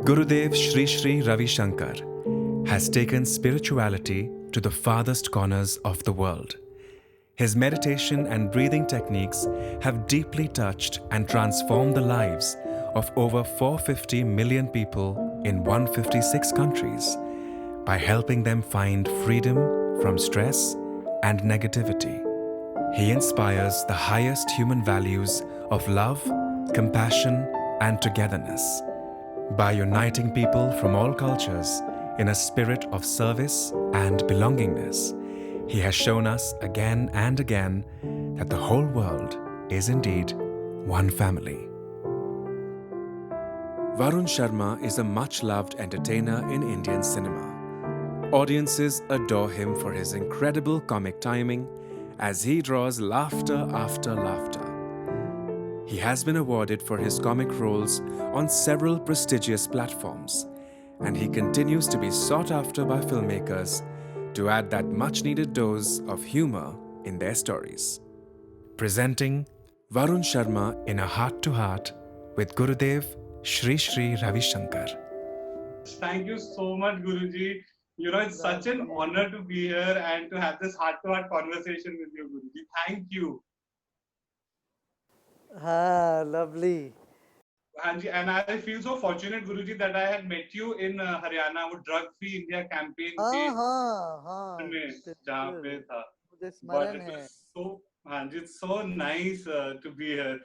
Gurudev Sri Sri Ravi Shankar has taken spirituality to the farthest corners of the world. His meditation and breathing techniques have deeply touched and transformed the lives of over 450 million people in 156 countries by helping them find freedom from stress and negativity. He inspires the highest human values of love, compassion, and togetherness by uniting people from all cultures in a spirit of service and belongingness. He has shown us again and again that the whole world is indeed one family. Varun Sharma is a much-loved entertainer in Indian cinema. Audiences adore him for his incredible comic timing as he draws laughter after laughter. He has been awarded for his comic roles on several prestigious platforms, and he continues to be sought after by filmmakers to add that much-needed dose of humor in their stories. Presenting Varun Sharma in a heart-to-heart with Gurudev Sri Sri Ravi Shankar. Thank you so much, Guruji. You know, it's such an honor to be here and to have this heart-to-heart conversation with you, Guruji. Thank you. Lovely. And I feel so fortunate, Guruji, that I had met you in Haryana वो drug free India campaign के हाँ में जहाँ बिल्कुल पे था. मुझे But स्मरण it है. was so, हाँ, it's so nice to be here.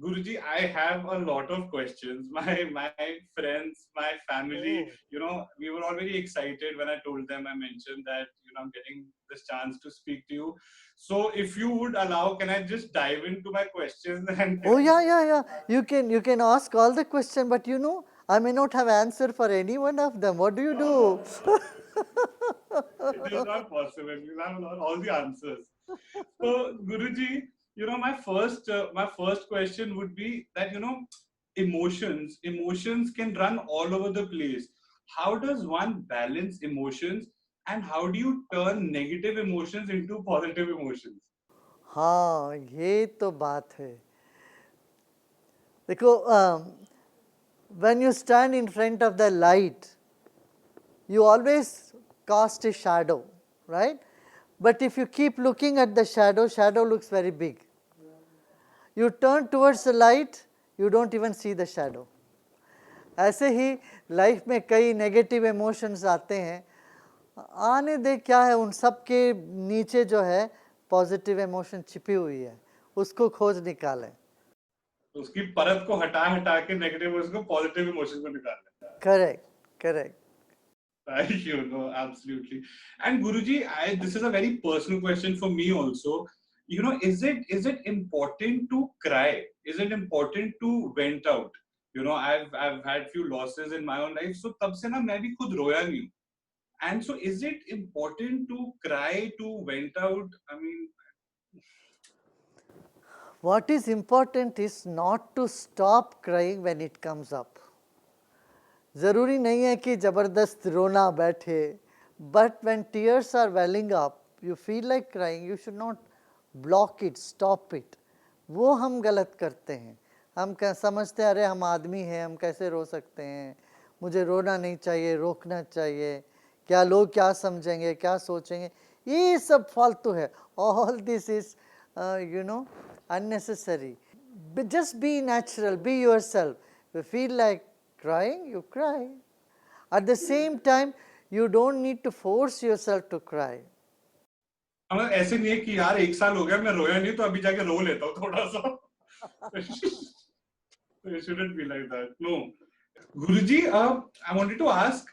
Guruji, I have a lot of questions. My friends, my family, Oh. you know, we were all very excited when I told them. I mentioned that, you know, I'm getting this chance to speak to you. So if you would allow, can I just dive into my questions and Oh yeah. You can ask all the question, but you know, I may not have answer for any one of them. What do you do? it is not possible. You have all the answers. So, Guruji, you know, my first question would be that, you know, emotions can run all over the place. How does one balance emotions, and how do you turn negative emotions into positive emotions? हाँ ये तो बात है. देखो when you stand in front of the light, you always cast a shadow, right? But if you keep looking at the shadow, shadow looks very big. You turn towards the light, you don't even see the shadow. ऐसे ही life में कई negative emotions आते हैं, आने दे, क्या है उन सब के नीचे जो है पॉजिटिव इमोशन छिपी हुई है, उसको खोज निकालें. तो उसकी परत को हटा हटा के नेगेटिव उसको पॉजिटिव इमोशन को निकालना. Correct correct. You know, absolutely. And Guruji, this is a very personal question for me also. You know, is it important to cry? Is it important to vent out? You know, I've had few losses in my own life, so तब से ना मैं भी खुद रोया नहीं हूँ. And so, is it important to cry, to vent out? I mean, What is important is not to stop crying when it comes up. ज़रूरी नहीं है कि ज़बरदस्त रोना बैठे, but when tears are welling up, you feel like crying, you should not block it, stop it. वो हम गलत करते हैं. हम समझते हैं अरे हम आदमी हैं, हम कैसे रो सकते हैं, मुझे रोना नहीं चाहिए, रोकना चाहिए, क्या लोग क्या समझेंगे, क्या सोचेंगे, ये सब फालतू है. All this is you know, unnecessary. But just be natural, be yourself. If you feel like crying, you cry. At the same time, you don't need to force yourself to cry. मतलब ऐसे नहीं है कि यार 1 साल हो गया मैं रोया नहीं तो अभी जाके रो लेता हूँ थोड़ा सा. It shouldn't be like that. No. Guruji, I wanted to ask,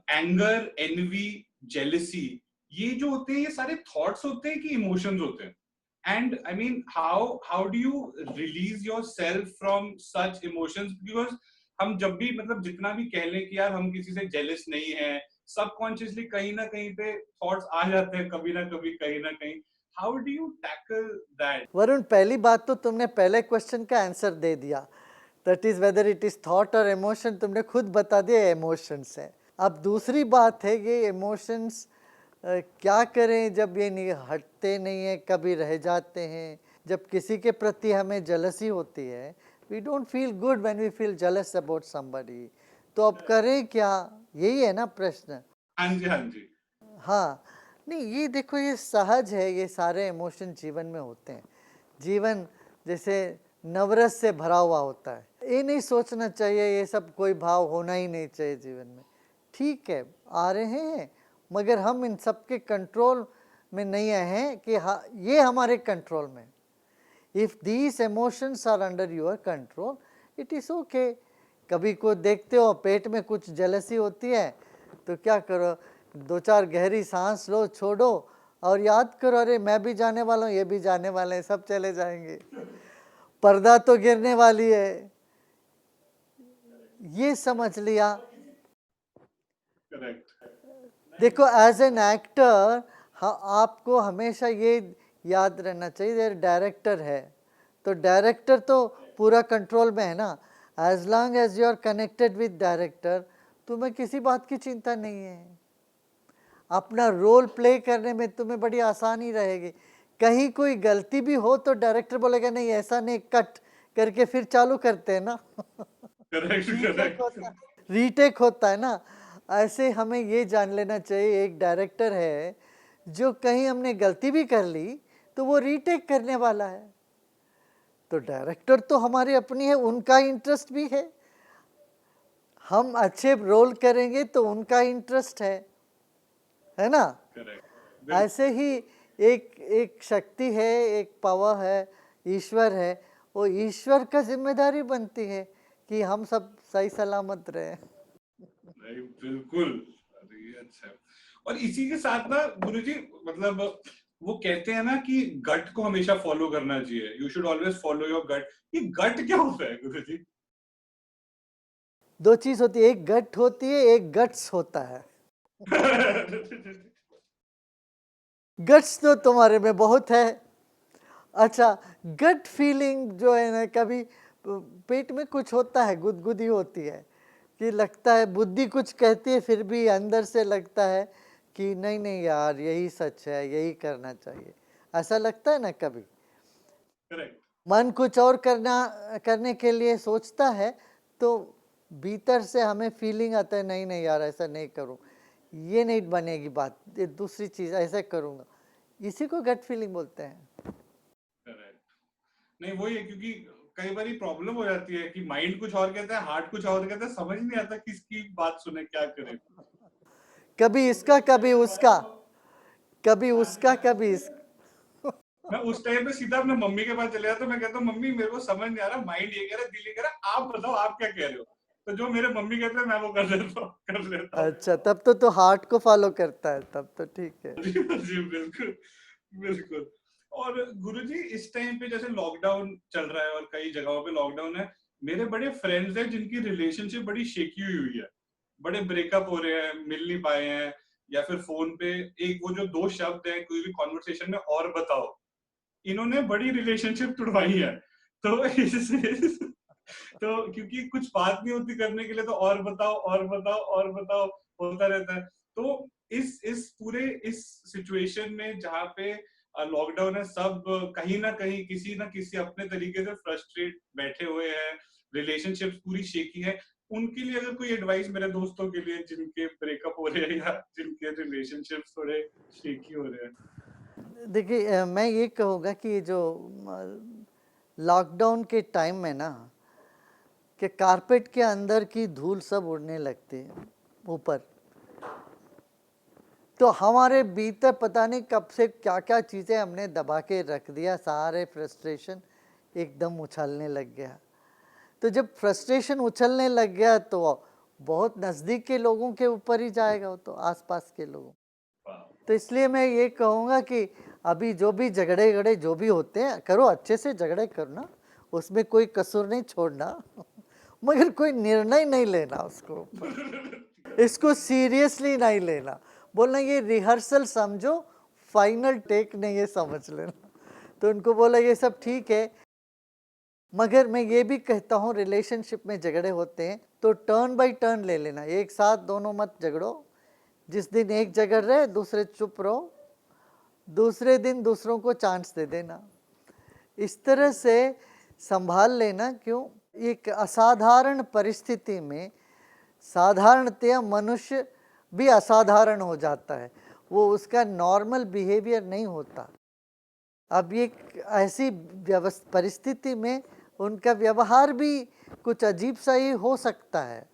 anger, envy, jealousy, ये जो होते हैं ये सारे thoughts होते हैं कि emotions होते हैं? And I mean, how do you release yourself from such emotions? Because हम जब भी मतलब जितना भी कह लें कि यार हम किसी से jealous नहीं हैं, subconsciously कहीं ना कहीं पे thoughts आ जाते हैं कभी ना कभी कहीं ना कहीं. How do you tackle that? Varun, पहली बात तो तुमने पहले क्वेश्चन का आंसर दे दिया. That is whether it is thought और इमोशन, तुमने खुद बता दिया इमोशंस है. अब दूसरी बात है ये इमोशंस क्या करें जब ये नहीं हटते नहीं है, कभी रह जाते हैं. जब किसी के प्रति हमें जलसी होती है, we don't feel good when we feel jealous about somebody. तो अब करें क्या, यही है ना प्रश्न। हाँ जी, हाँ जी। हाँ, नहीं ये देखो ये सहज है, ये सारे इमोशन जीवन में होते हैं। जीवन जैसे नवरस से भरा हुआ होता है, ये नहीं सोचना चाहिए ये सब कोई भाव होना ही नहीं चाहिए जीवन में। ठीक है, आ रहे हैं, मगर हम इन सब के कंट्रोल में नहीं आए हैं कि हाँ ये हमारे कंट्रोल में। If these emotions are under your control, it is okay. कभी को देखते हो पेट में कुछ जेलसी होती है तो क्या करो, 2-4 गहरी सांस लो, छोड़ो और याद करो, अरे मैं भी जाने वाला हूँ, ये भी जाने वाले हैं, सब चले जाएंगे, पर्दा तो गिरने वाली है, ये समझ लिया। करेक्ट। देखो एज एन एक्टर आपको हमेशा ये याद रहना चाहिए, ये डायरेक्टर है तो डायरेक्टर तो पूरा कंट्रोल में है ना। As long as you are connected with director, तुम्हें किसी बात की चिंता नहीं है, अपना रोल प्ले करने में तुम्हें बड़ी आसानी रहेगी। कहीं कोई गलती भी हो तो डायरेक्टर बोलेगा नहीं ऐसा नहीं, कट करके फिर चालू करते हैं ना। Correct, correct. रीटेक होता है ना। ऐसे हमें ये जान लेना चाहिए, एक डायरेक्टर है जो कहीं हमने गलती भी कर ली तो वो रीटेक करने वाला है। तो डायरेक्टर तो हमारी अपनी है, उनका इंटरेस्ट भी है, हम अच्छे रोल करेंगे तो उनका इंटरेस्ट है ना। करेक्ट। ऐसे ही एक शक्ति है, एक पावर है, ईश्वर है, वो ईश्वर का जिम्मेदारी बनती है कि हम सब सही सलामत रहे। नहीं, बिल्कुल। अरे ये अच्छा है। और इसी के साथ ना गुरुजी, मतलब वो कहते हैं ना कि गट को हमेशा फॉलो करना चाहिए, you should always follow your gut. ये गट क्या होता है गुरुजी? 2 चीज होती है, एक गट होती है, एक गट्स होता है। गट्स तो तुम्हारे में बहुत है। अच्छा, गट फीलिंग जो है ना, कभी पेट में कुछ होता है, गुदगुदी होती है कि लगता है बुद्धि कुछ कहती है, फिर भी अंदर से लगता है कि नहीं नहीं यार यही सच है, यही करना चाहिए, ऐसा लगता है ना कभी। करेक्ट। मन कुछ और करने के लिए सोचता है तो भीतर से हमें फीलिंग आता है नहीं नहीं यार ऐसा नहीं करूं, ये नहीं बनेगी बात, ये दूसरी चीज ऐसे करूंगा, इसी को गट फीलिंग बोलते हैं। करेक्ट। नहीं वही है, क्योंकि कई बार प्रॉब्लम हो जाती है कि माइंड कुछ और कहता है, हार्ट कुछ और कहता है, समझ नहीं आता किसकी बात सुने, क्या करे। कभी इसका कभी उसका, कभी उसका कभी इसका। मैं उस टाइम पे सीधा अपने मम्मी के पास चले जाता, तो मैं कहता हूँ मम्मी मेरे को समझ नहीं आ रहा, माइंड ये कह रहा है, दिल ये कह रहा है, आप बताओ आप क्या कह रहे हो। तो जो मेरे मम्मी कहते हैं मैं वो कर लेता हूँ। अच्छा, तब तो हार्ट को फॉलो करता है, तब तो ठीक है। जी बिल्कुल, बिल्कुल। और गुरुजी इस टाइम पे जैसे लॉकडाउन चल रहा है और कई जगहों पे लॉकडाउन है, मेरे बड़े फ्रेंड्स हैं जिनकी रिलेशनशिप बड़ी शेकी हुई है, बड़े ब्रेकअप हो रहे हैं, मिल नहीं पाए हैं, या फिर फोन पे एक वो जो 2 शब्द है कोई भी कॉन्वर्सेशन में, और बताओ, इन्होंने बड़ी रिलेशनशिप तुड़वाई है। तो इससे तो क्योंकि कुछ बात नहीं होती करने के लिए, तो और बताओ और बताओ और बताओ होता रहता है। तो इस पूरे इस सिचुएशन में जहाँ पे लॉकडाउन है, सब कहीं ना कहीं किसी ना किसी अपने तरीके से फ्रस्ट्रेट बैठे हुए हैं, रिलेशनशिप्स पूरी शेकी है, उनके लिए अगर कोई एडवाइस मेरे दोस्तों के लिए जिनके ब्रेकअप हो रहे हैं या जिनके रिलेशनशिप्स थोड़े शेकी हो रहे हैं। देखिए मैं ये कहूँगा कि ये जो लॉकडाउन के टाइम में ना कि कारपेट के अंदर की धूल सब उड़ने लगती है ऊपर, तो हमारे भीतर पता नहीं कब से क्या क्या चीज़ें हमने दबा के रख दिया, सारे फ्रस्ट्रेशन एकदम उछलने लग गया। तो जब फ्रस्ट्रेशन उछलने लग गया तो बहुत नज़दीक के लोगों के ऊपर ही जाएगा, वो तो आसपास के लोगों। तो इसलिए मैं ये कहूँगा कि अभी जो भी झगड़े जो भी होते हैं करो, अच्छे से झगड़े करना, उसमें कोई कसूर नहीं छोड़ना, मगर कोई निर्णय नहीं लेना उसको ऊपर, इसको सीरियसली नहीं लेना, बोलना ये रिहर्सल समझो, फाइनल टेक नहीं ये समझ लेना। तो उनको बोला ये सब ठीक है, मगर मैं ये भी कहता हूँ रिलेशनशिप में झगड़े होते हैं तो टर्न बाय टर्न ले लेना, एक साथ दोनों मत झगड़ो। जिस दिन एक झगड़ रहे दूसरे चुप रहो, दूसरे दिन दूसरों को चांस दे देना, इस तरह से संभाल लेना। क्यों, एक असाधारण परिस्थिति में साधारणतया मनुष्य भी असाधारण हो जाता है, वो उसका नॉर्मल बिहेवियर नहीं होता। अब ये ऐसी परिस्थिति में उनका व्यवहार भी कुछ अजीब सा ही हो सकता है।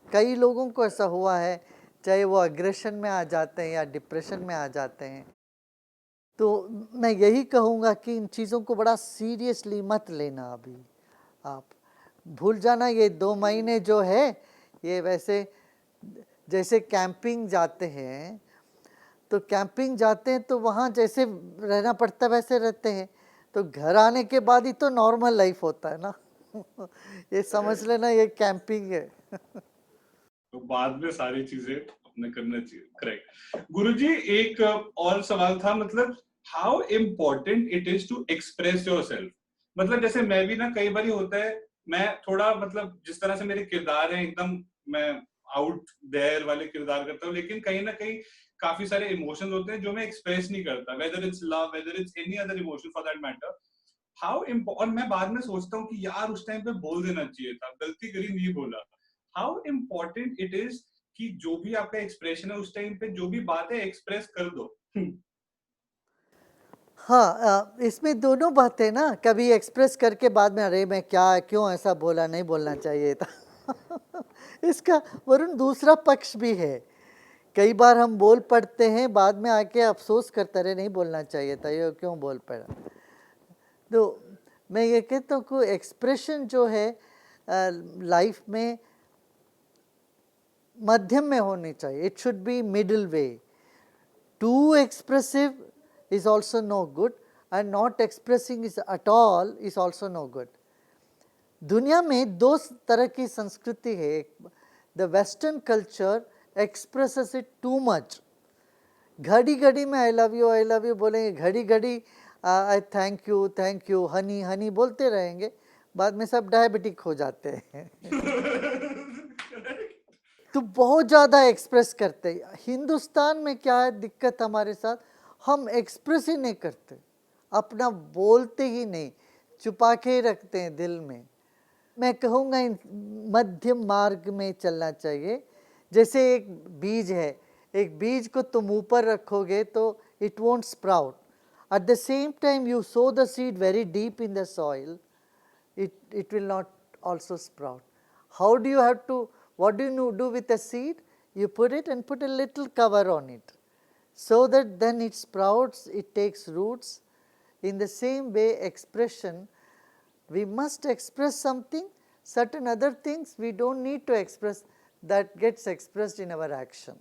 कई लोगों को ऐसा हुआ है, चाहे वो अग्रेशन में आ जाते हैं या डिप्रेशन में आ जाते हैं। तो मैं यही कहूँगा कि इन चीज़ों को बड़ा सीरियसली मत लेना अभी। आप भूल जाना ये 2 महीने जो है, ये वैसे जैसे कैंपिंग जाते हैं, तो कैंपिंग जाते हैं तो वहाँ जैसे रहना पड़ता है वैसे रहते हैं, तो घर आने के बाद ही तो नॉर्मल लाइफ होता है ना। ये समझ लेना ये कैंपिंग है। तो बाद में सारी चीजें अपने करना चाहिए, करेक्ट। गुरुजी एक और सवाल था, मतलब how important it is to express yourself. मतलब जैसे मैं भी ना कई बार होता है, मैं थोड़ा मतलब जिस तरह से मेरे किरदार हैं एकदम मैं आउट देयर वाले किरदार करता हूँ, लेकिन कहीं ना कहीं काफी सारे इमोशंस होते हैं जो मैं एक्सप्रेस नहीं करता, whether it's love, whether it's any other emotion for that matter. How और मैं बाद में सोचता हूँ कि यार उस टाइम पे बोल देना चाहिए था, गलती करी नहीं बोला। हाउ इम्पोर्टेंट इट इज कि जो भी आपका एक्सप्रेशन है उस टाइम पे जो भी बात है एक्सप्रेस कर दो। हाँ, इसमें दोनों बातें ना, कभी एक्सप्रेस करके बाद में अरे मैं क्या क्यों ऐसा बोला, नहीं बोलना चाहिए था। इसका वरुण दूसरा पक्ष भी है। कई बार हम बोल पड़ते हैं, बाद में आके अफसोस करते रहे नहीं बोलना चाहिए था, ये क्यों बोल पड़ा। तो मैं ये कहता हूँ कि एक्सप्रेशन जो है लाइफ में मध्यम में होनी चाहिए। It should be middle way. Too expressive is also no good and not expressing is at all is also no good. दुनिया में दो तरह की संस्कृति है। The western culture expresses it too much. घड़ी घड़ी में आई लव यू बोलेंगे, घड़ी घड़ी आई थैंक यू हनी हनी बोलते रहेंगे, बाद में सब डायबिटिक हो जाते हैं। तो बहुत ज़्यादा एक्सप्रेस करते हैं। हिंदुस्तान में क्या है दिक्कत हमारे साथ, हम एक्सप्रेस ही नहीं करते, अपना बोलते ही नहीं, छुपा के ही रखते हैं दिल में। मैं कहूँगा इन मध्यम मार्ग में चलना चाहिए। जैसे एक बीज है, एक बीज को तुम ऊपर रखोगे तो it won't sprout, at the same time you so the seed very deep in the soil, it will not also sprout. How do you have to, what do you do with a seed? You put it and put a little cover on it, so that then it sprouts, it takes roots. In the same way, expression, we must express something, certain other things we don't need to express, that gets expressed in our action.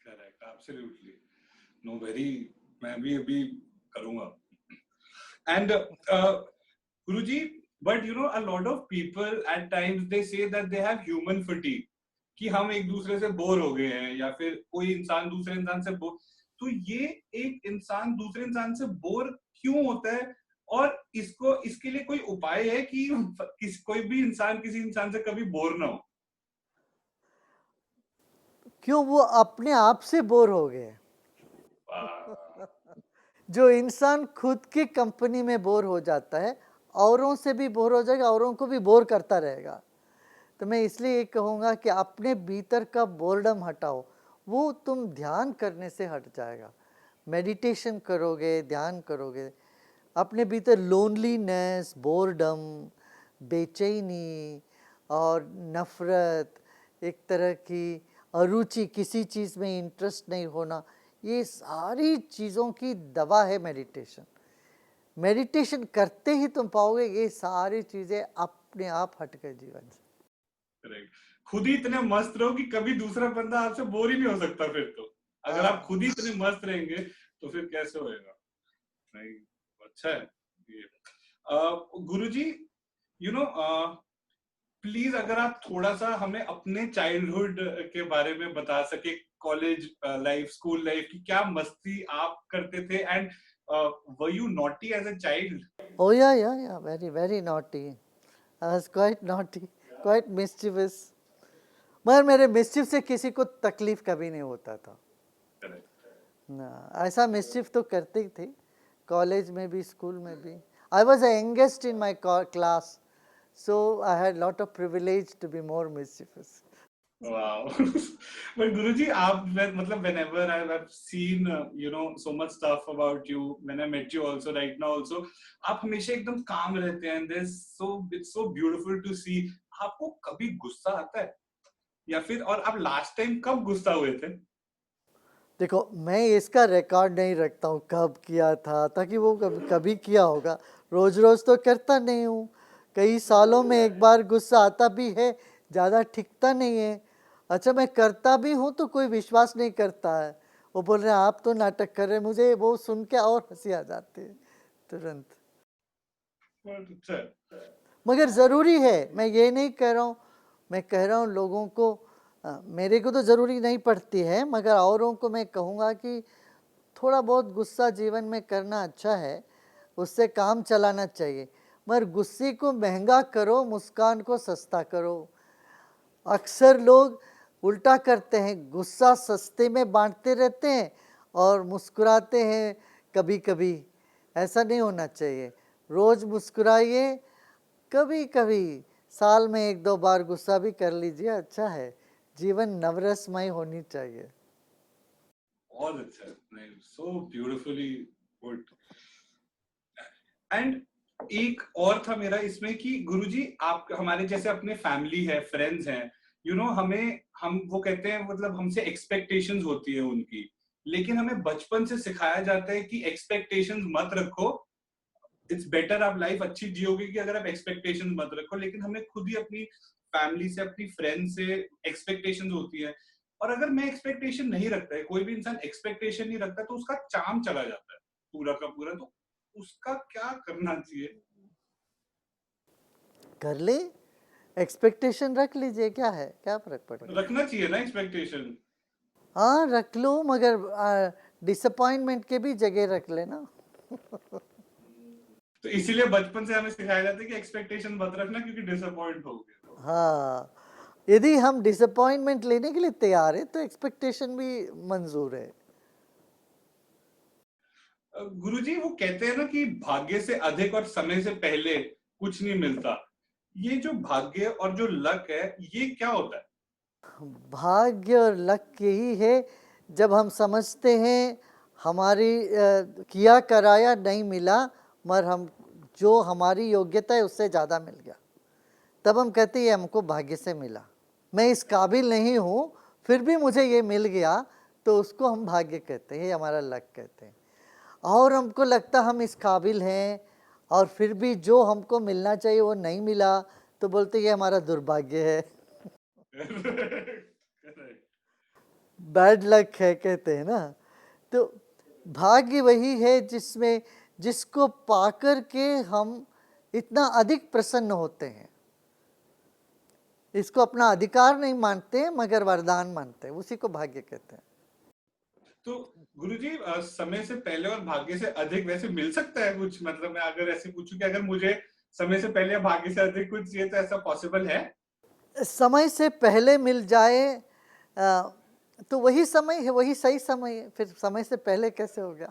Correct, absolutely. Know very, मैं भी अभी करूंगा। And Guruji, but you know a lot of people at times they say that they have human fatigue, कि हम एक दूसरे से bore हो गए हैं या फिर कोई इंसान दूसरे इंसान से बोर। तो ये एक इंसान दूसरे इंसान से बोर क्यों होता है, और इसको इसके लिए कोई उपाय है कि कोई भी इंसान किसी इंसान से कभी बोर ना हो? क्यों, वो अपने आप से बोर हो गए। जो इंसान खुद की कंपनी में बोर हो जाता है, औरों से भी बोर हो जाएगा, औरों को भी बोर करता रहेगा। तो मैं इसलिए ये कहूँगा कि अपने भीतर का बोर्डम हटाओ, वो तुम ध्यान करने से हट जाएगा। मेडिटेशन करोगे, ध्यान करोगे, अपने भीतर लोनलीनेस, बोर्डम, बेचैनी और नफ़रत, एक तरह की अरुचि, किसी चीज़ में इंटरेस्ट नहीं होना, ये सारी चीज़ों की दवा है मेडिटेशन। मेडिटेशन करते ही तुम पाओगे ये सारी चीज़ें अपने आप हट गए जीवन से। करेक्ट। खुद ही इतने मस्त रहो कि कभी दूसरा बंदा आपसे बोर ही नहीं हो सकता। फिर तो अगर आप खुद ही इतने मस्त रहेंगे तो फिर कैसे होएगा? नहीं, अच्छा है ये। गुरुजी, यू नो, प्लीज अगर आप थोड़ा सा हमें अपने चाइल्डहुड के बारे में बता सके, कॉलेज लाइफ, स्कूल लाइफ की क्या मस्ती आप करते थे, and were you naughty as a child? Oh yeah, very naughty. I was quite naughty, quite mischievous. मगर मेरे मिस्चिफ से किसी को तकलीफ कभी नहीं होता था ना। ऐसा मिस्चिफ तो करते ही थे, कॉलेज में भी, स्कूल में भी। I was the youngest in my class, so I had lot of privilege to be more mischievous. Wow. But Guruji, मतलब whenever I've seen so much stuff about you, when I met you also right now also, आप हमेशा एकदम calm रहते हैं, and it's so beautiful to see. आपको कभी गुस्सा आता है या फिर और आप लास्ट टाइम कब गुस्सा हुए थे? देखो, मैं इसका रिकॉर्ड नहीं रखता हूँ कब किया था, ताकि वो कभी किया होगा। रोज रोज तो करता नहीं हूँ, कई सालों में एक बार गुस्सा आता भी है, ज़्यादा टिकता नहीं है। अच्छा, मैं करता भी हूँ तो कोई विश्वास नहीं करता है, वो बोल रहे हैं आप तो नाटक कर रहे हैं। मुझे वो सुन के और हंसी आ जाती है तुरंत। अच्छा, मगर ज़रूरी है, मैं ये नहीं कह रहा हूँ, मैं कह रहा हूँ लोगों को, मेरे को तो ज़रूरी नहीं पड़ती है, मगर औरों को मैं कहूँगा कि थोड़ा बहुत गुस्सा जीवन में करना अच्छा है, उससे काम चलाना चाहिए। मगर गुस्से को महंगा करो, मुस्कान को सस्ता करो। अक्सर लोग उल्टा करते हैं, गुस्सा सस्ते में बांटते रहते हैं और मुस्कुराते हैं कभी कभी। ऐसा नहीं होना चाहिए, रोज़ मुस्कुराइए, कभी कभी साल में एक दो बार गुस्सा भी कर लीजिए, अच्छा है। जीवन नवरसमय होनी चाहिए। बहुत अच्छा, so beautifully put. एंड एक और था मेरा इसमें कि गुरुजी आप हमारे जैसे अपने फैमिली है, फ्रेंड्स हैं, हमें हम वो कहते हैं मतलब हमसे एक्सपेक्टेशंस होती है उनकी, लेकिन हमें बचपन से सिखाया जाता है कि एक्सपेक्टेशंस मत रखो, इट्स बेटर आप लाइफ अच्छी जियोगे कि अगर आप एक्सपेक्टेशंस मत रखो। लेकिन हमें खुद ही अपनी फैमिली से, अपनी फ्रेंड से एक्सपेक्टेशंस होती है, और अगर मैं एक्सपेक्टेशन नहीं रखता है, कोई भी इंसान एक्सपेक्टेशन नहीं रखता, तो उसका चार्म चला जाता है पूरा का पूरा। तो उसका क्या करना चाहिए? कर ले, एक्सपेक्टेशन रख लीजिए, क्या है, क्या फर्क पड़ेगा। रखना चाहिए ना एक्सपेक्टेशन। हाँ रख लो, मगर डिसअपॉइंटमेंट के भी जगह रख लेना। तो इसीलिए बचपन से हमें सिखाया जाता है कि एक्सपेक्टेशन मत रखना, क्योंकि डिसअपॉइंट होगे। हाँ, यदि हम डिसअपॉइंटमेंट लेने के लिए तैयार है तो एक्सपेक्टेशन भी मंजूर है। गुरुजी, वो कहते हैं ना कि भाग्य से अधिक और समय से पहले कुछ नहीं मिलता। ये जो भाग्य और जो लक है, ये क्या होता है? भाग्य और लक यही है, जब हम समझते हैं हमारी किया कराया नहीं मिला, मगर हम जो हमारी योग्यता है उससे ज़्यादा मिल गया, तब हम कहते हैं ये हमको भाग्य से मिला। मैं इस काबिल नहीं हूँ, फिर भी मुझे ये मिल गया, तो उसको हम भाग्य कहते हैं, ये हमारा लक कहते हैं। और हमको लगता हम इस काबिल हैं और फिर भी जो हमको मिलना चाहिए वो नहीं मिला, तो बोलते ये हमारा दुर्भाग्य है, बैड लक है, कहते हैं ना। तो भाग्य वही है जिसमें जिसको पाकर के हम इतना अधिक प्रसन्न होते हैं, इसको अपना अधिकार नहीं मानते मगर वरदान मानते हैं, उसी को भाग्य कहते हैं। तो गुरुजी, समय से पहले और भाग्य से अधिक वैसे मिल सकता है कुछ? मतलब मैं अगर ऐसे पूछूं कि अगर मुझे समय से पहले या भाग्य से अधिक कुछ चाहिए, तो ऐसा पॉसिबल है? समय से पहले मिल जाए तो वही समय है, वही सही समय है, फिर समय से पहले कैसे हो गया।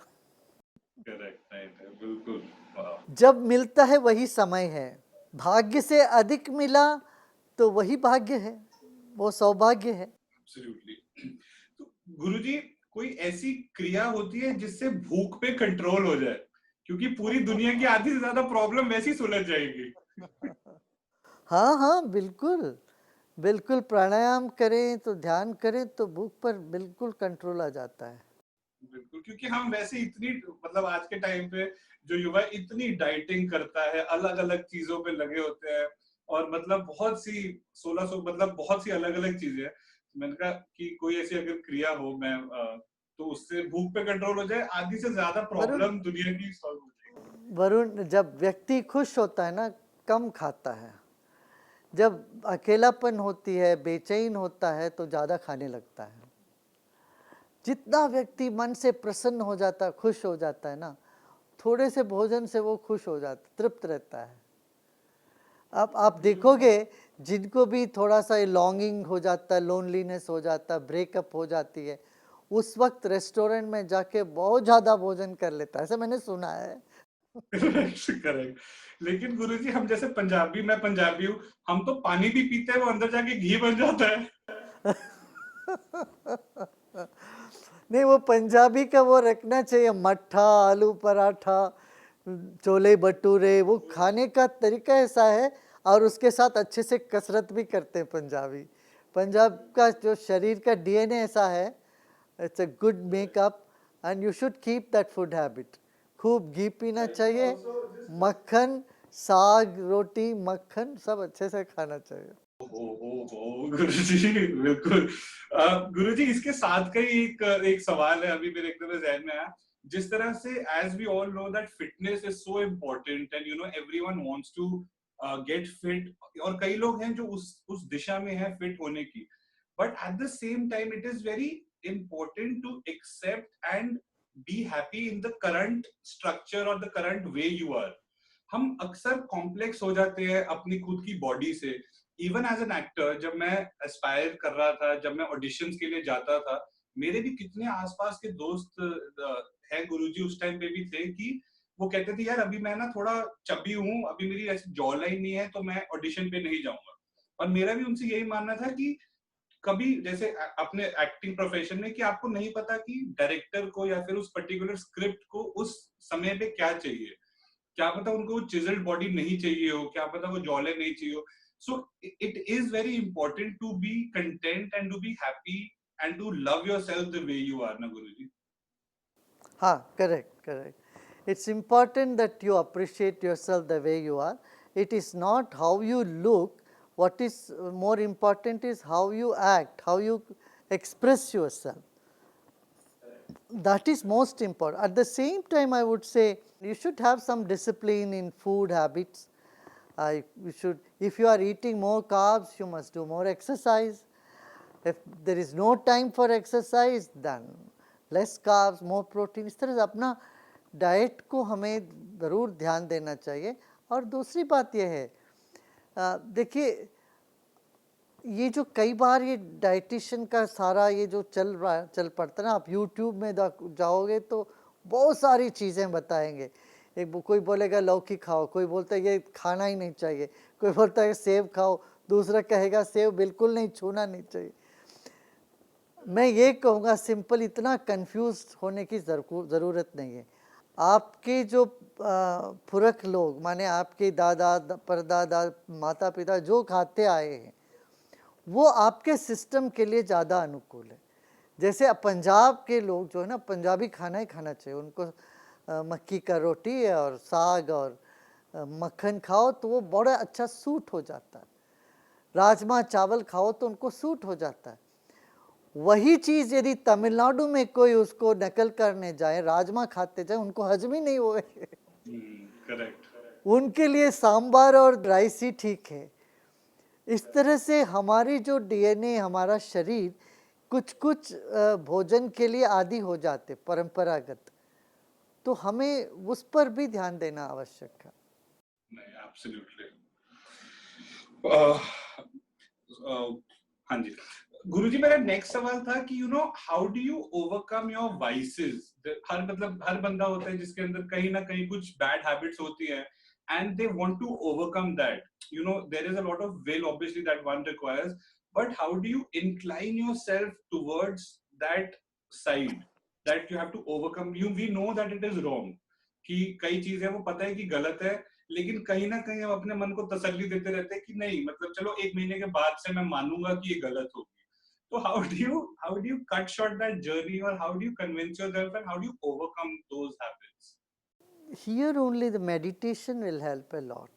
करेक्ट, राइट, बिल्कुल। वाह। जब मिलता है वही समय है, भाग्य से अधिक मिला तो वही भाग्य है, वो सौभाग्य है। एब्सोल्युटली। तो गुरुजी, कोई ऐसी क्रिया होती है जिससे भूख पे कंट्रोल हो जाए? क्योंकि पूरी दुनिया की आधी से ज्यादा प्रॉब्लम वैसे ही सुलझ जाएगी। हाँ हाँ बिल्कुल, बिल्कुल प्राणायाम करें तो ध्यान करें तो भूख पर बिल्कुल कंट्रोल आ जाता है। बिल्कुल, क्योंकि हम वैसे इतनी मतलब आज के टाइम पे जो युवा इतनी डाइटिंग करता है, अलग अलग चीजों पे लगे होते हैं, और मतलब बहुत सी 1600 मतलब बहुत सी अलग अलग चीजें हैं। मैंने कहा कि कोई ऐसी अगर क्रिया हो, मैं तो उससे भूख पे कंट्रोल हो जाए, आधी से ज्यादा वरुण प्रॉब्लम दुनिया की सॉल्व हो जाएगी। वरुण जब व्यक्ति खुश होता है ना, कम खाता है। जब अकेलापन होती है, बेचैन होता है, तो ज़्यादा खाने लगता है। जितना व्यक्ति मन से प्रसन्न हो जाता है, खुश हो जाता है ना, थोड़े से भोजन से वो खुश हो जाता, तृप्त रहता है। आप देखोगे, जिनको भी थोड़ा सा लॉन्गिंग हो जाता है, लोनलीनेस हो जाता है, ब्रेकअप हो जाती है, उस वक्त रेस्टोरेंट में जाके बहुत ज़्यादा भोजन कर लेता है, ऐसा मैंने सुना है। करेक्ट। लेकिन गुरुजी, हम जैसे पंजाबी, मैं पंजाबी हूँ, हम तो पानी भी पीते हैं, वो अंदर जाके घी बन जाता है। नहीं, वो पंजाबी का वो रखना चाहिए, मट्ठा, आलू पराठा, छोले भटूरे, वो खाने का तरीका ऐसा है। और उसके साथ अच्छे से कसरत भी करते हैं पंजाबी। पंजाब का जो शरीर का डीएनए ऐसा है, it's a good makeup and you should keep that food habit. खूब घी पीना चाहिए, मक्खन, साग रोटी, मक्खन सब अच्छे से खाना चाहिए। ओ गुरुजी, बिल्कुल। गुरुजी, इसके साथ का ही एक सवाल है, अभी मेरे एकदम जहन में आया। जिस तरह से as we all know that fitness is so important and everyone wants to get fit, और कई लोग हैं जो उस दिशा में है फिट होने की, but at the same time it is very important to accept and be happy in the current structure or the current way you are. हम अक्सर कॉम्प्लेक्स हो जाते हैं अपनी खुद की बॉडी से। इवन एज एन एक्टर, जब मैं एस्पायर कर रहा था, जब मैं ऑडिशंस के लिए जाता था, मेरे भी कितने आसपास के दोस्त हैं गुरुजी उस टाइम पे भी थे कि वो कहते थे यार अभी मैं ना थोड़ा चबी हूँ, अभी मेरी ऐसी जॉ लाइन नहीं है, तो मैं ऑडिशन पे नहीं जाऊंगा। और मेरा भी उनसे यही मानना था कि कभी जैसे अपने एक्टिंग प्रोफेशन में कि आपको नहीं पता कि डायरेक्टर को या फिर उस पर्टिकुलर स्क्रिप्ट को उस समय पे क्या चाहिए। क्या पता उनको चिजल्ड बॉडी नहीं चाहिए हो, क्या पता वो जॉले नहीं चाहिए हो। So it is very important to be content and to be happy and to love yourself the way you are, ना गुरुजी? हाँ, correct, correct. It's important that you appreciate yourself the way you are. It is not how you look. What is more important is how you act, how you express yourself. That is most important. At the same time, I would say you should have some discipline in food habits. You should, if you are eating more carbs, you must do more exercise. If there is no time for exercise, then less carbs, more protein. इस तरह से अपना diet को हमें ज़रूर ध्यान देना चाहिए। और दूसरी बात यह है, देखिए, ये जो कई बार ये डाइटिशियन का सारा ये जो चल पड़ता है ना, आप यूट्यूब में जाओगे तो बहुत सारी चीज़ें बताएंगे। कोई बोलेगा लौकी खाओ, कोई बोलता है ये खाना ही नहीं चाहिए, कोई बोलता है सेब खाओ, दूसरा कहेगा सेब बिल्कुल नहीं छूना नहीं चाहिए। मैं ये कहूँगा सिंपल, इतना कंफ्यूज होने की ज़रूरत नहीं है। आपके जो पुरख लोग, माने आपके दादा परदादा माता पिता जो खाते आए हैं, वो आपके सिस्टम के लिए ज़्यादा अनुकूल है। जैसे पंजाब के लोग जो है ना, पंजाबी खाना ही खाना चाहिए उनको। मक्की का रोटी और साग और मक्खन खाओ तो वो बड़ा अच्छा सूट हो जाता है। राजमा चावल खाओ तो उनको सूट हो जाता है। वही चीज़ यदि तमिलनाडु में कोई उसको नकल करने जाए, राजमा खाते जाए, उनको हजम ही नहीं हुए। करेक्ट। उनके लिए सांबार और राइस ही ठीक है। इस तरह से हमारी जो डीएनए, हमारा शरीर कुछ कुछ भोजन के लिए आदी हो जाते परंपरागत, तो हमें उस पर भी ध्यान देना आवश्यक है। नहीं, एब्सोल्युटली। हाँ जी गुरुजी, मेरा नेक्स्ट सवाल था कि how do you overcome your vices? हर बंदा होता है जिसके अंदर कहीं ना कहीं कुछ बैड हैबिट्स होती है and they want to overcome that. There is a lot of will obviously that one requires, but how do you incline yourself towards that side that you have to overcome? We know that it is wrong, कि कई चीजें वो पता है कि गलत है, लेकिन कहीं ना कहीं हम अपने मन को तसल्ली देते रहते हैं कि नहीं, मतलब चलो एक महीने के बाद से मैं मानूंगा कि ये गलत होगी। तो how do you cut short that journey, or how do you convince yourself, and how do you overcome those habits? Here only the meditation will help a lot.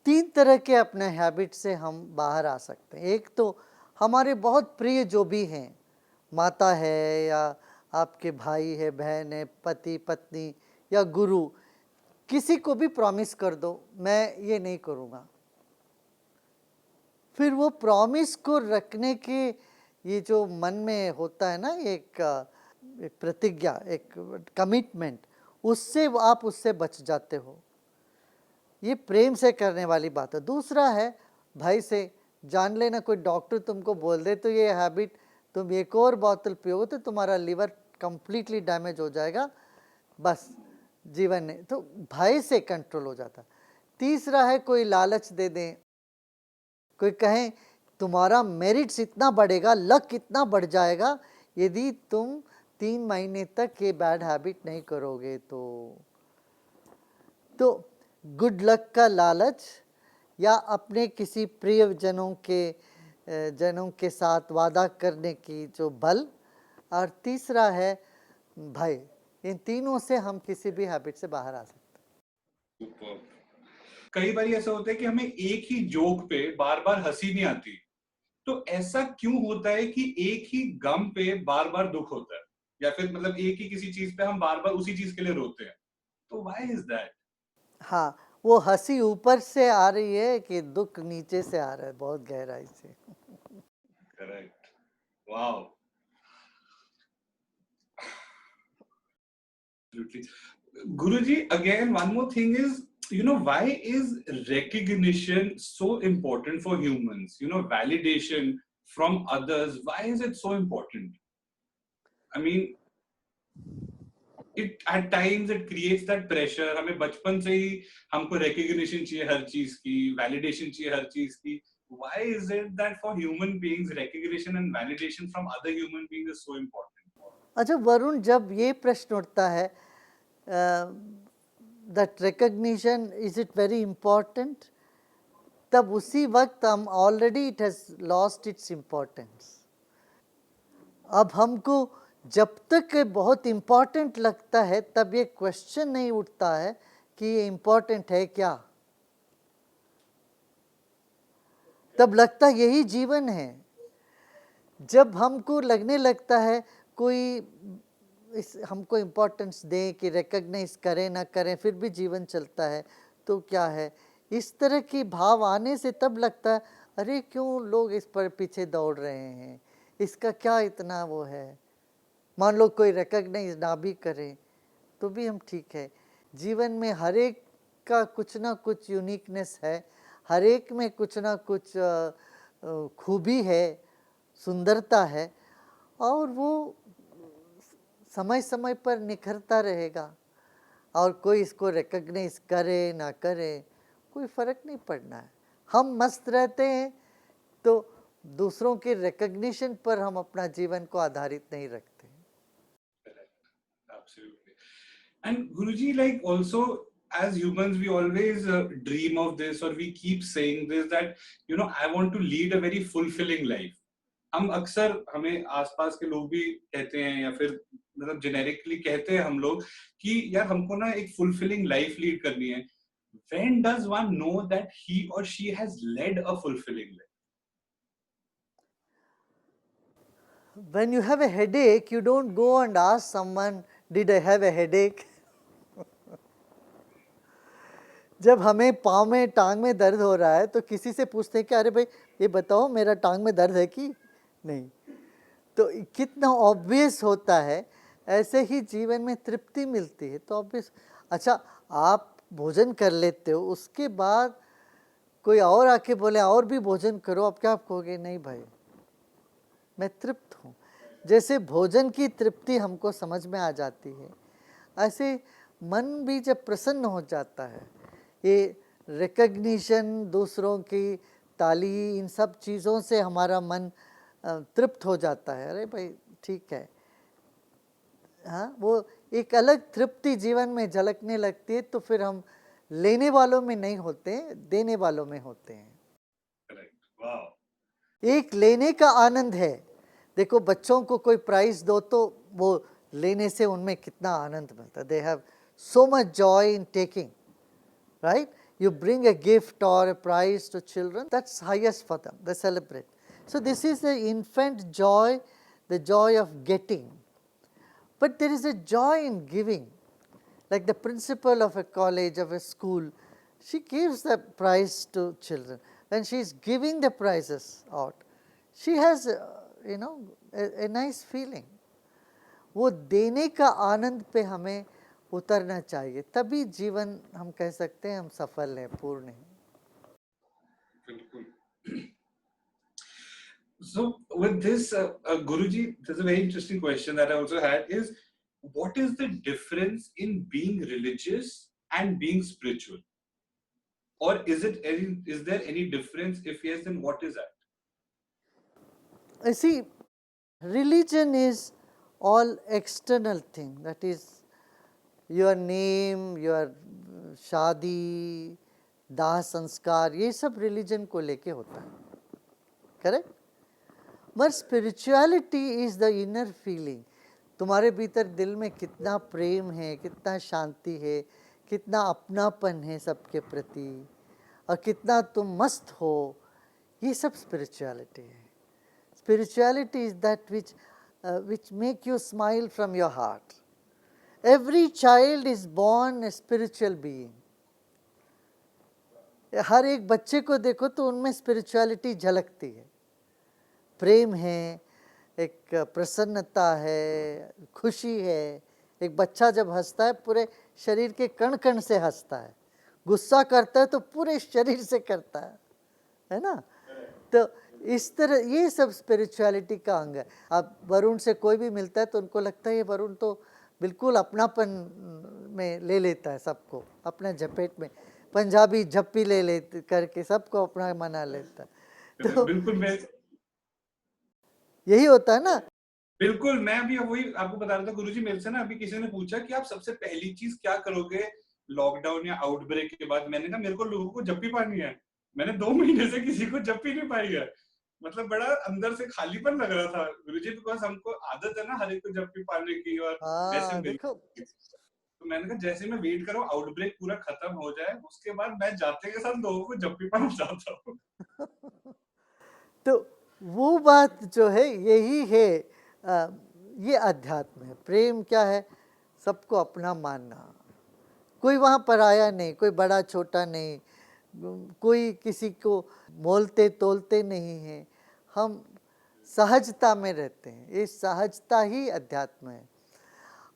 3 तरह के अपने हैबिट से हम बाहर आ सकते हैं। एक तो हमारे बहुत प्रिय जो भी हैं, माता है या आपके भाई है, बहन है, पति पत्नी या गुरु, किसी को भी प्रॉमिस कर दो मैं ये नहीं करूँगा। फिर वो प्रॉमिस को रखने के ये जो मन में होता है ना, एक प्रतिज्ञा, एक कमिटमेंट, उससे आप उससे बच जाते हो। ये प्रेम से करने वाली बात है। दूसरा है भाई से, जान लेना कोई डॉक्टर तुमको बोल दे तो ये हैबिट तुम एक और बोतल पियोगे तो तुम्हारा लिवर कंप्लीटली डैमेज हो जाएगा, बस जीवन नहीं, तो भाई से कंट्रोल हो जाता। तीसरा है कोई लालच दे दें, कोई कहे तुम्हारा मेरिट्स इतना बढ़ेगा, लक इतना बढ़ जाएगा यदि तुम 3 महीने तक ये बैड हैबिट नहीं करोगे तो गुड लक का लालच या अपने किसी प्रियजनों के साथ वादा करने की जो बल, और तीसरा है भय। इन तीनों से हम किसी भी हैबिट से बाहर आ सकते हैं। कई बार ऐसा होता है कि हमें एक ही जोक पे बार बार हंसी नहीं आती, तो ऐसा क्यों होता है कि एक ही गम पे बार बार दुख होता है, या फिर मतलब एक ही किसी चीज पे हम बार बार उसी चीज के लिए रोते हैं, तो व्हाई इज दैट? हाँ, वो हंसी ऊपर से आ रही है कि दुख नीचे से आ रहा है, बहुत गहराई से। Correct, wow. Guruji, again, one more thing is, why is recognition so important for humans? Validation from others, why is it so important? I mean, it at times it creates that pressure. हमें बचपन से ही हमको recognition चाहिए हर चीज की, validation चाहिए हर चीज की. Why is it that for human beings recognition and validation from other human beings is so important? अच्छा वरुण, जब ये प्रश्न उठता है that recognition is it very important, तब उसी वक्त हम already it has lost its importance. अब हमको जब तक बहुत इम्पोर्टेंट लगता है तब ये क्वेश्चन नहीं उठता है कि ये इम्पोर्टेंट है क्या, तब लगता यही जीवन है। जब हमको लगने लगता है कोई हमको इम्पोर्टेंस दे कि रिकग्नाइज करें ना करें फिर भी जीवन चलता है, तो क्या है, इस तरह की भाव आने से तब लगता है अरे क्यों लोग इस पर पीछे दौड़ रहे हैं, इसका क्या इतना वो है। मान लो कोई रिकग्नाइज ना भी करे तो भी हम ठीक है। जीवन में हर एक का कुछ ना कुछ यूनिकनेस है, हर एक में कुछ ना कुछ खूबी है, सुंदरता है, और वो समय समय पर निखरता रहेगा। और कोई इसको रिकग्नाइज करे ना करे कोई फ़र्क नहीं पड़ना है। हम मस्त रहते हैं तो दूसरों के रिकग्निशन पर हम अपना जीवन को आधारित नहीं रखते। Absolutely. And Guruji, like also as humans, we always dream of this, or we keep saying this, that I want to lead a very fulfilling life. हम अक्सर हमें आसपास के लोग भी कहते हैं, या फिर मतलब जेनेरिकली कहते हैं हम लोग कि यार हमको ना एक फुलफिलिंग लाइफ लीड करनी है. When does one know that he or she has led a fulfilling life? When you have a headache, you don't go and ask someone, did I have a headache? जब हमें पाँव में टांग में दर्द हो रहा है तो किसी से पूछते हैं कि अरे भाई ये बताओ मेरा टांग में दर्द है कि नहीं। तो कितना ऑब्वियस होता है। ऐसे ही जीवन में तृप्ति मिलती है तो ऑब्वियस। अच्छा, आप भोजन कर लेते हो, उसके बाद कोई और आके बोले और भी भोजन करो, अब क्या आप कहोगे? नहीं भाई मैं तृप्त हूँ। जैसे भोजन की तृप्ति हमको समझ में आ जाती है, ऐसे मन भी जब प्रसन्न हो जाता है, ये रिकग्निशन, दूसरों की ताली, इन सब चीज़ों से हमारा मन तृप्त हो जाता है। अरे भाई ठीक है, हाँ, वो एक अलग तृप्ति जीवन में झलकने लगती है। तो फिर हम लेने वालों में नहीं होते, देने वालों में होते हैं। एक लेने का आनंद है। देखो बच्चों को कोई प्राइज दो तो वो लेने से उनमें कितना आनंद मिलता है। They have so much joy in taking, right? You bring a gift or a prize to children, that's highest for them, they celebrate. So this is the infant joy, the joy of getting. But there is a joy in giving. Like the principal of a college, of a school, she gives the prize to children. When she is giving the prizes out, she has a nice feeling. वो देने का आनंद पे हमें उतरना चाहिए, तभी जीवन हम कह सकते हैं हम सफल हैं, पूर्ण हैं। बिल्कुल। So with this, Guruji, there's a very interesting question that I also had is, what is the difference in being religious and being spiritual? or is there any difference? If yes, then what is that? You see, religion is all external thing, that is your name, your शादी, दाह संस्कार, ये सब religion को लेके होता है, correct? मगर spirituality is the inner feeling, तुम्हारे भीतर दिल में कितना प्रेम है, कितना शांति है, कितना अपनापन है सबके प्रति, और कितना तुम मस्त हो, ये सब स्पिरिचुअलिटी है. Spirituality is that which make you smile from your heart. Every child is born a spiritual being. हर एक बच्चे को देखो तो उनमें स्पिरिचुअलिटी झलकती है, प्रेम है, एक प्रसन्नता है, खुशी है. एक बच्चा जब हंसता है पूरे शरीर के कण कण से हंसता है, गुस्सा करता है तो पूरे शरीर से करता है ना? तो इस तरह ये सब स्पिरिचुअलिटी का अंग है. अब वरुण से कोई भी मिलता है तो उनको लगता है ये वरुण तो बिल्कुल अपनापन में ले लेता है सबको, अपने झपेट में, पंजाबी झप्पी ले करके सबको अपना मना लेता है. तो बिल्कुल मैं यही होता है ना. बिल्कुल, मैं भी वही आपको बता रहा था गुरुजी. मेरे से ना अभी किसी ने पूछा कि आप सबसे पहली चीज क्या करोगे लॉकडाउन या आउटब्रेक के बाद. मैंने कहा मेरे को लोगों को जप्पी पानी है. मैंने 2 महीने से किसी को जप्पी नहीं पाई है. मतलब बड़ा अंदर से खालीपन लग रहा था गुरुजी, बिकॉज हमको आदत है ना हर एक को जप्पी पाने की. और वैसे देखो, तो मैंने कहा जैसे मैं वेट कर रहा हूँ आउटब्रेक पूरा खत्म हो जाए, उसके बाद मैं जाते के साथ लोगों को जप्पी पाना चाहता हूँ. तो वो बात जो है यही है, ये अध्यात्म है. प्रेम क्या है? सबको अपना मानना, कोई वहाँ पराया नहीं, कोई बड़ा छोटा नहीं, कोई किसी को मोलते तोलते नहीं है. हम सहजता में रहते हैं, ये सहजता ही अध्यात्म है.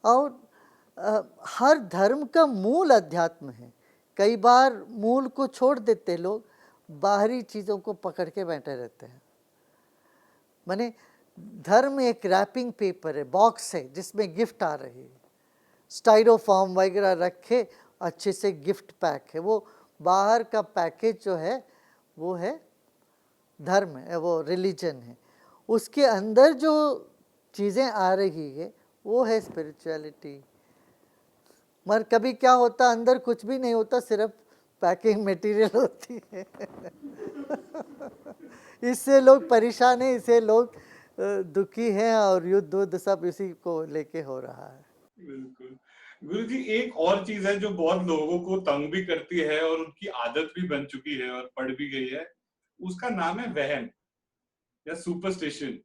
और हर धर्म का मूल अध्यात्म है. कई बार मूल को छोड़ देते लोग, बाहरी चीज़ों को पकड़ के बैठे रहते हैं. माने धर्म एक रैपिंग पेपर है, बॉक्स है जिसमें गिफ्ट आ रही है, स्टाइरोफॉर्म वगैरह रखे अच्छे से गिफ्ट पैक है. वो बाहर का पैकेज जो है वो है धर्म है, वो रिलीजन है. उसके अंदर जो चीज़ें आ रही है वो है स्पिरिचुअलिटी. मगर कभी क्या होता, अंदर कुछ भी नहीं होता, सिर्फ पैकिंग मटेरियल होती है. इससे लोग परेशान हैं, इससे लोग दुखी हैं, और युद्ध सब इसी को लेके हो रहा है. बिल्कुल गुरुजी, एक और चीज है जो बहुत लोगों को तंग भी करती है और उनकी आदत भी बन चुकी है और पड़ भी गई है, उसका नाम है वहम या सुपरस्टिशन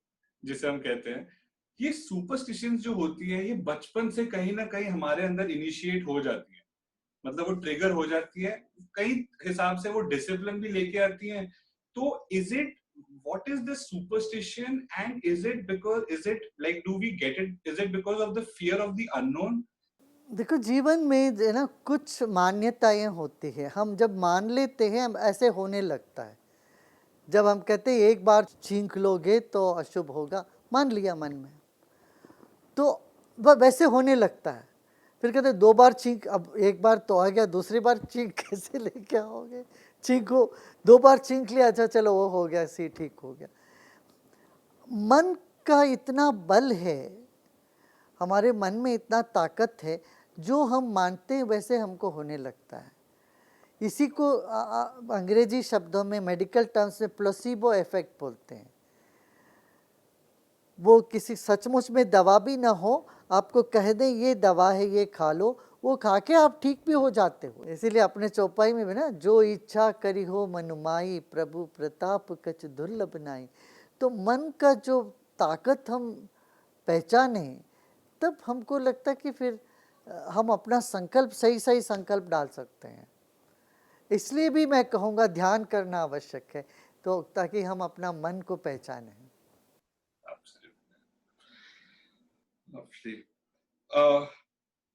जिसे हम कहते हैं. ये सुपरस्टिशन जो होती है ये बचपन से कहीं ना कहीं हमारे अंदर इनिशिएट हो जाती है. मतलब वो ट्रिगर हो जाती है, कई हिसाब से वो डिसिप्लिन भी लेके आती है. तो is it what is the superstition, and is it like, do we get it, is it because of the fear of the unknown? देखो, जीवन में जो है ना कुछ मान्यताएं होती है, हम जब मान लेते हैं हम ऐसे होने लगता है. जब हम कहते हैं एक बार छींक लोगे तो अशुभ होगा, मान लिया मन में, तो वह वैसे होने लगता है. फिर कहते हैं 2 बार छींक, अब एक बार तो आ गया, दूसरी बार छींक कैसे लेके आओगे? छींको, 2 बार छींक लिया, अच्छा चलो वो हो गया, सी ठीक हो गया. मन का इतना बल है, हमारे मन में इतना ताकत है, जो हम मानते हैं वैसे हमको होने लगता है. इसी को अंग्रेजी शब्दों में, मेडिकल टर्म्स में प्लेसिबो इफेक्ट बोलते हैं. वो किसी सचमुच में दवा भी ना हो, आपको कह दें ये दवा है, ये खा लो, वो खा के आप ठीक भी हो जाते हो. इसीलिए अपने चौपाई में भी ना, जो इच्छा करी हो मनुमाई, प्रभु प्रताप कछ दुर्लभ नाई. तो मन का जो ताकत हम पहचाने, तब हमको लगता है कि फिर हम अपना संकल्प सही संकल्प डाल सकते हैं. इसलिए भी मैं कहूँगा ध्यान करना आवश्यक है, तो ताकि हम अपना मन को पहचानें.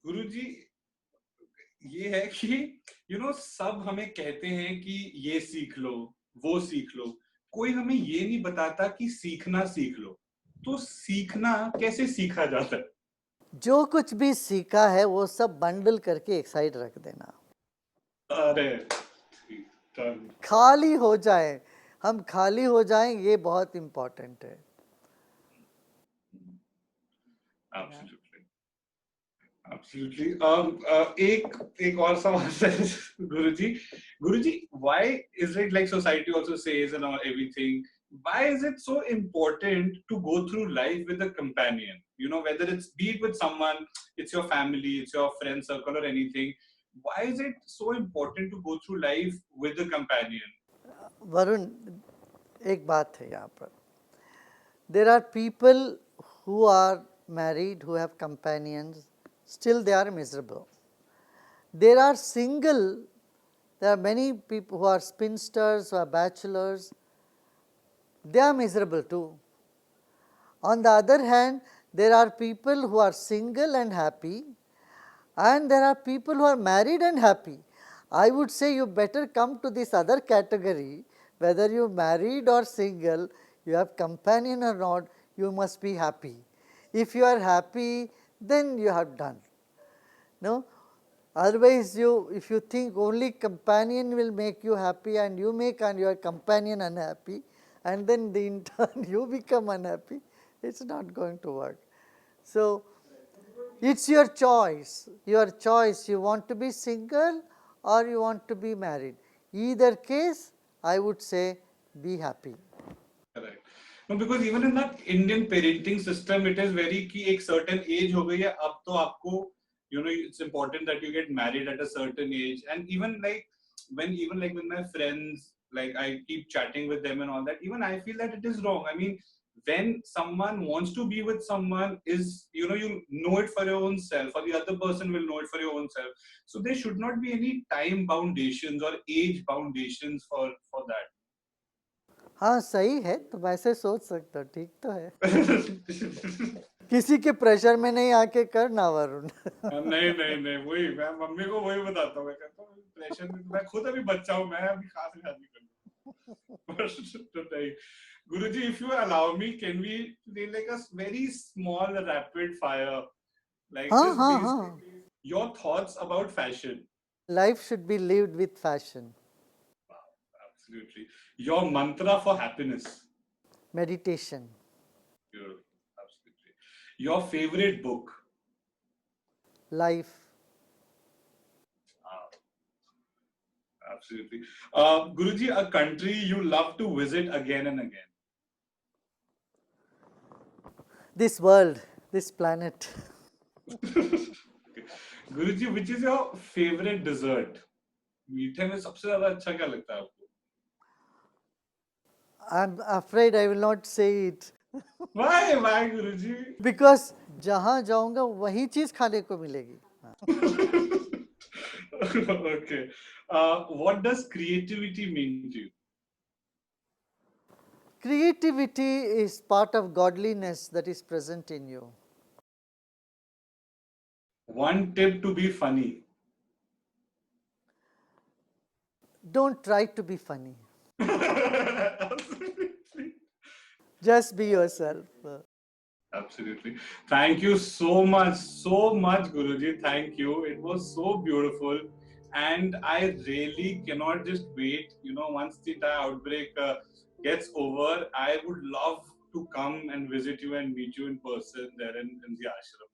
गुरुजी, ये है कि सब हमें कहते हैं कि ये सीख लो, वो सीख लो, कोई हमें ये नहीं बताता कि सीखना सीख लो. तो सीखना कैसे सीखा जाता है? जो कुछ भी सीखा है वो सब बंडल करके एक साइड रख देना. अरे Done. खाली हो जाए, हम खाली हो जाएं, ये बहुत इम्पोर्टेंट है. Absolutely. Absolutely. एक और सवाल है गुरुजी. Guruji, why is it like society also says and all everything? Why is it so important to go through life with a companion? You know, whether it's be it with someone, it's your family, it's your friend circle or anything. Why is it so important to go through life with a companion? Varun, एक बात है यहाँ पर. There are people who are married, who have companions, still they are miserable. There are single, there are many people who are spinsters, who are bachelors, they are miserable too. On the other hand, there are people who are single and happy, and there are people who are married and happy. I would say you better come to this other category, whether you married or single, you have companion or not, you must be happy. If you are happy, then you have done. No? Otherwise, if you think only companion will make you happy and you make and your companion unhappy, and then in turn you become unhappy, it's not going to work. So, it's your choice. Your choice. You want to be single or you want to be married. Either case, I would say be happy. Correct. No, because even in that Indian parenting system, it is very key. एक certain age हो गई है अब तो आपको, you know, it's important that you get married at a certain age. And even like with my friends, like I keep chatting with them and all that. Even I feel that it is wrong. I mean, when someone wants to be with someone, is, you know it for your own self, or the other person will know it for your own self. So there should not be any time foundations or age foundations for that. हाँ सही है, तुम ऐसे सोच सकते हो, ठीक तो है. किसी के प्रेशर में नहीं आके करना वरुण. नहीं नहीं नहीं, वही मैं मम्मी को वही बताता हूँ. मैं कहता हूँ प्रेशर में, मैं खुद अभी बच्चा हूँ, मैं अभी कहाँ से शादी कर लूँ. तो नहीं. Guruji, if you allow me, can we do like a very small rapid fire, like हाँ just हाँ these हाँ. your thoughts about fashion? Life should be lived with fashion. Absolutely. Your mantra for happiness? Meditation. Beautiful. Absolutely. Your favorite book? Life. Absolutely. Guruji, a country you love to visit again and again? This world, this planet. Okay. Guruji, which is your favorite dessert? मीठे में सबसे ज्यादा अच्छा क्या लगता है आपको? I'm afraid I will not say it. Why, Guruji? Because जहाँ जाऊँगा वही चीज़ खाने को मिलेगी. Okay. What does creativity mean to you? Creativity is part of godliness that is present in you. One tip to be funny. Don't try to be funny. Absolutely. Just be yourself. Absolutely. Thank you so much, Guruji. Thank you. It was so beautiful. And I really cannot just wait. You know, once the entire outbreak gets over, I would love to come and visit you and meet you in person there in the ashram.